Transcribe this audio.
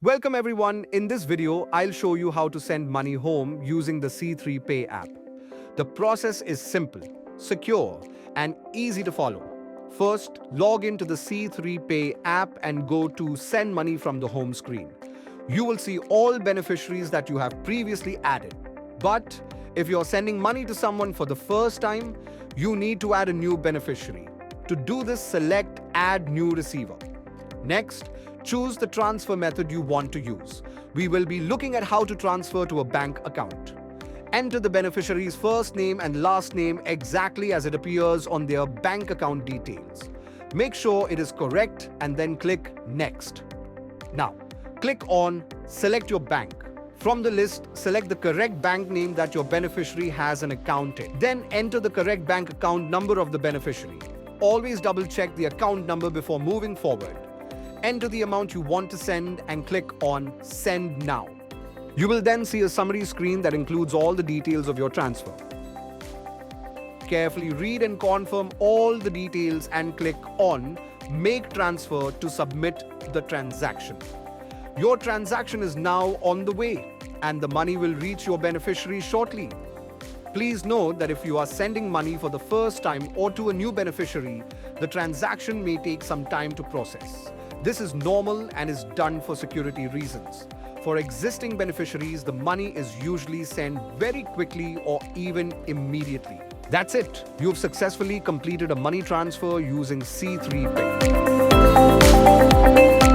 Welcome everyone. In this video, I'll show you how to send money home using the C3 Pay app. The process is simple, secure, and easy to follow. First, log into the C3 Pay app and go to Send Money from the home screen. You will see all beneficiaries that you have previously added. But if you're sending money to someone for the first time, you need to add a new beneficiary. To do this, select Add New Receiver. Next, choose the transfer method you want to use. We will be looking at how to transfer to a bank account. Enter the beneficiary's first name and last name exactly as it appears on their bank account details. Make sure it is correct and then click Next. Now, click on Select Your Bank. From the list, select the correct bank name that your beneficiary has an account in. Then enter the correct bank account number of the beneficiary. Always double-check the account number before moving forward. Enter the amount you want to send and click on Send Now. You will then see a summary screen that includes all the details of your transfer. Carefully read and confirm all the details and click on Make Transfer to submit the transaction. Your transaction is now on the way and the money will reach your beneficiary shortly. Please note that if you are sending money for the first time or to a new beneficiary, the transaction may take some time to process. This is normal and is done for security reasons. For existing beneficiaries, the money is usually sent very quickly or even immediately. That's it. You've successfully completed a money transfer using C3 Pay.